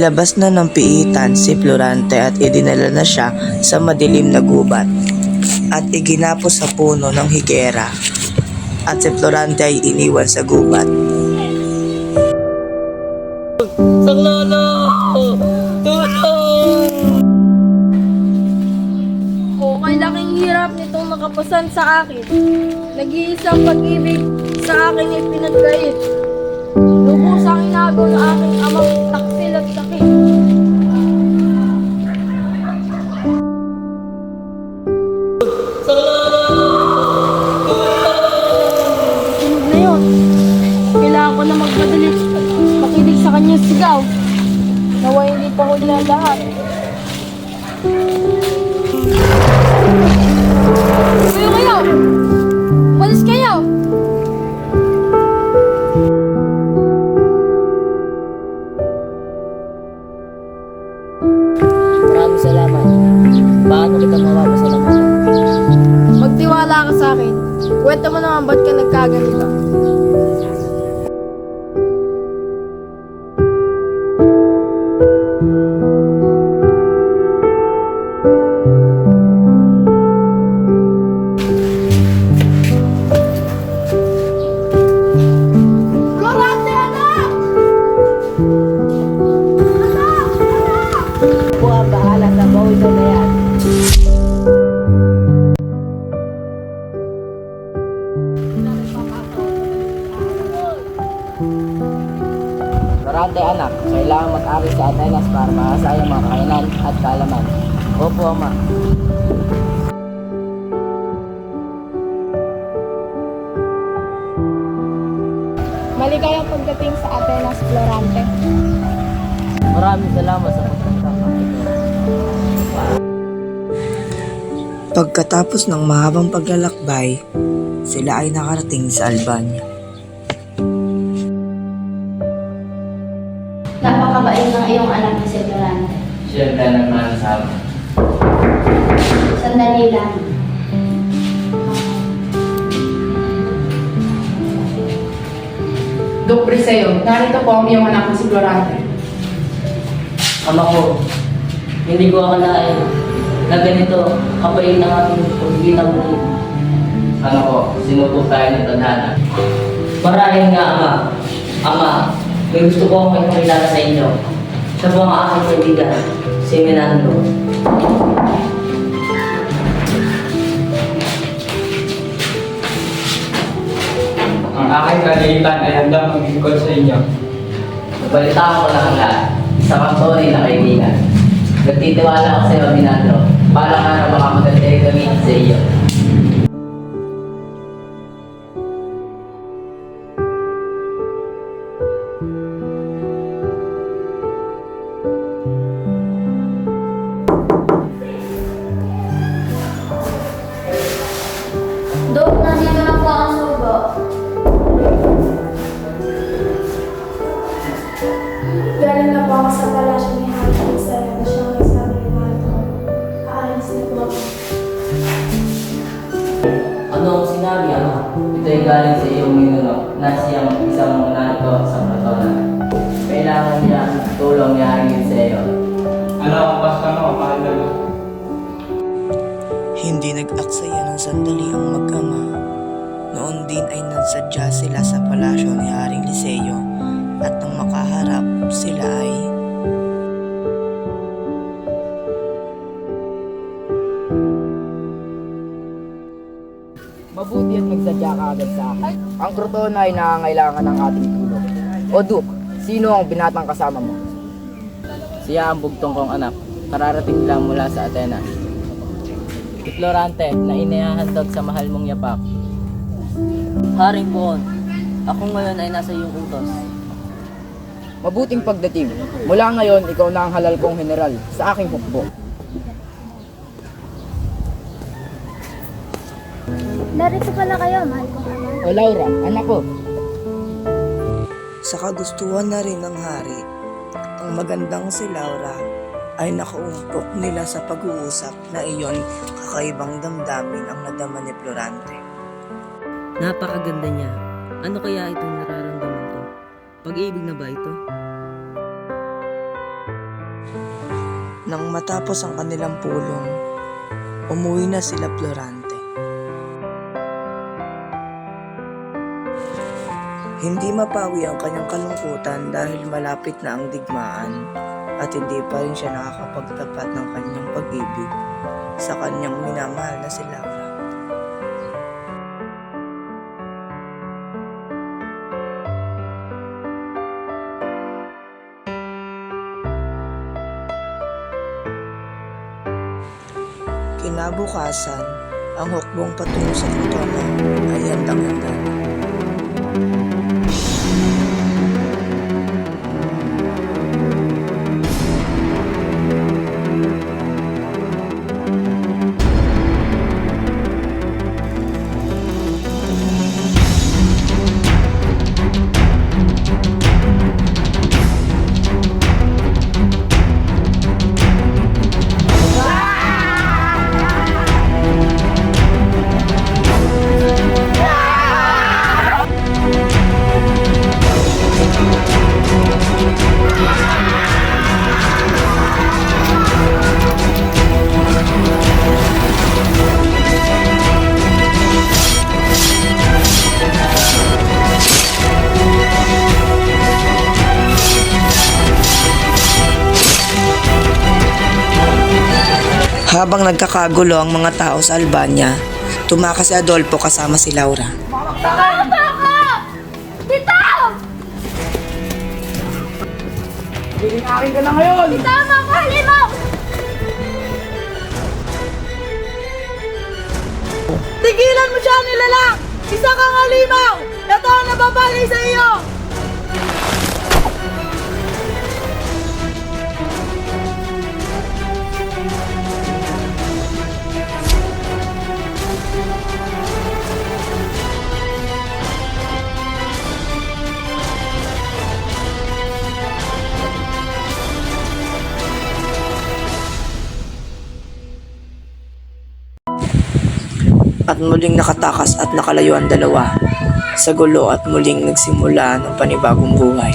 Inilabas na ng piitan si Florante at idinala na siya sa madilim na gubat at iginapos sa puno ng higera at si Florante ay iniwan sa gubat. Sanglolo! Tulong! Okay, laking hirap nitong nakapasan sa akin. Nag-iisang pag-ibig sa akin ay pinagkait. Lubos ang inago ng aking amang taksil at sakit. Tunog na yun. Kailangan ko na magmadali. Makinig sa kanyang sigaw. Nawa hindi pa huli ang lahat. Kayo! Balis kayo! Maraming salamat. Paano kita mapapasalamatan? Magtiwala ka sa akin. Kwento mo naman ba't ka nagkaganito? Florante, anak! Anak! Anak! Ako ang bahala sa bawin na yan. Florante anak, kailangan mag-aral sa Atenas para makasaya ang mga kakayanan at kaalaman. Opo, ama. Maligayang pagdating sa Atenas, Florante. Maraming salamat sa pagkakataon ito. Pagkatapos ng mahabang paglalakbay, sila ay nakarating sa Albania. Napakabait ng iyong anak na si Florante. Siyempre, nagmamasabi. Sandali lang. Dok Briseo, narito po ang iyong anak na si Florante. Ama ko, hindi ko akalain na ganito kapait ang ating pagginabuli. Ano ko, sinupok tayo ng tadhana. Marahil nga, ama. Ama, may gusto ko akong ipakilala sa inyo. Siya po ang aking kaibigan, si Menando. Ang aking kalilitan ay handang maglingkod sa inyo. Nagbalitaan ko lang ang lahat. Isa kang tunay na kaibigan. Nagtitiwala ako sa iyo, Menando. Para nga na baka magandang gamitin sa iyo. Dok, nandito na po ang sugo. Galing na po ako sa palasyo ni Haring Liseo na siyang may sabi ni Marco. Aalis na po ako. Ano ang sinabi, ama? Ito ay galing sa iyong minuno na siyang isang monarko sa Platona. Kailangan niya ang tulong ni Haring sa iyo. Ano ang basta mo, mahal na Dok? Hindi nag-aksaya ng sandali ang mag-ama. Noon din ay nagsadya sila sa palasyo ni Haring Liseo at nang makaharap sila ay Mabuti at nagsadya ka agad sa akin. Ang Crotona ay nangangailangan ng ating tulong. O Duke, sino ang binatang kasama mo? Siya ang bugtong kong anak. Kararating lang mula sa Atenas. Si Florante na inihahandog sa mahal mong yapak. Haring Buon, ako ngayon ay nasa iyong utos. Mabuting pagdating. Mula ngayon, ikaw na ang halal kong general sa aking hukbo. Narito pala kayo, mahal kong ama. O Laura, anak ko, sa kagustuhan na rin ng hari. Ang magandang si Laura ay nakaumpok nila sa pag-uusap na iyon kakaibang damdamin ang nadama ni Florante. Napakaganda niya. Ano kaya itong nararamdaman ko? Pag-ibig na ba ito? Nang matapos ang kanilang pulong, umuwi na sila Florante. Hindi mapawi ang kanyang kalungkutan dahil malapit na ang digmaan at hindi pa rin siya nakakapagtapat ng kanyang pag-ibig sa kanyang minamahal na si Laura. Kinabukasan, ang hukbong patungo sa Crotona ay handang-handa na. Habang nagkakagulo ang mga tao sa Albania, tumakas si Adolfo kasama si Laura. Akin ka na ngayon! Tama ka, Limaw! Tigilan mo siya, nilalang! Isa kang halimaw! Ito ang nababali sa iyo! At muling nakatakas at nakalayo ang dalawa sa gulo at muling nagsimula ng panibagong buhay.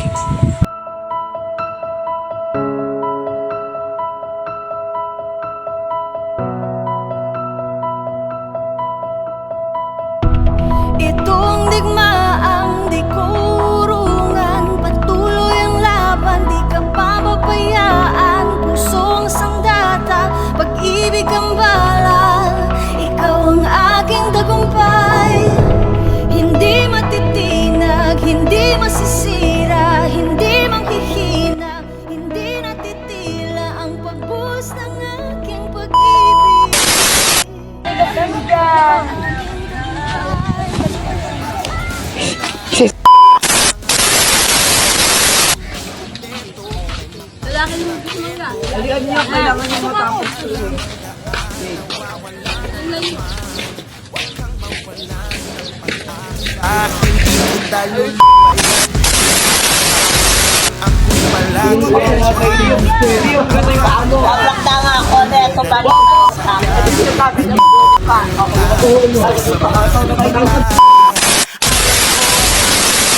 Itong digmaang di kurungan, patuloy ang laban, di ka pababayaan. Pusong sandata, pag-ibig ang bala, ikaw ang aking tagumpay. Hindi matitinag, hindi masisira, hindi manghihina, hindi natitila ang pagbuhos ng aking pag-ibig.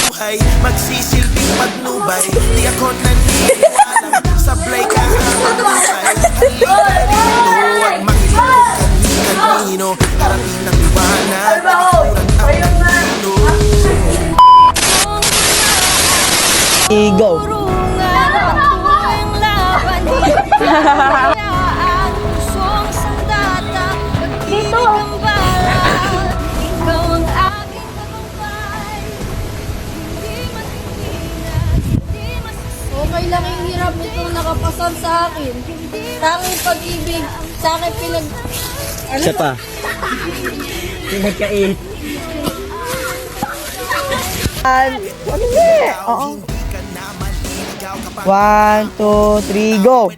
Buhay, magsisilbing patnubay. Di ako naniniwala sablay ka ang buhay. Halika rito at makinig kanino. Karating ng liwanag, palikuran ang mundo. Go! Okay lang yung hirap nitong nakapasan sa akin. Tanging pag-ibig sa akin pinag... Isa pa. Pinagkait. Oo. 1, 2, 3, go!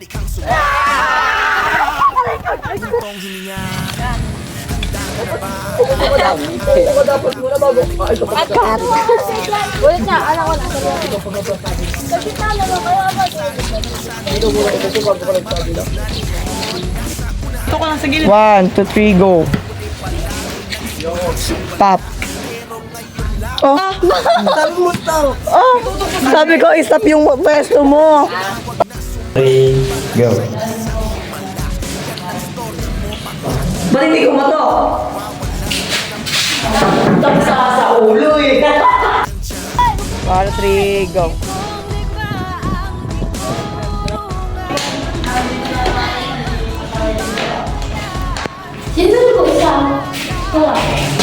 Ulit na, alam ko na. Kasi talo na kaya ba? 1, 2, 3, go! Stop! Oh! Sabi mo stop! Oh! Sabi ko, stop yung pwesto mo! 3, go. Marinig ko mo to! Tapsa sa ulo eh! 1, 3, go! Sino ko isa? Wala.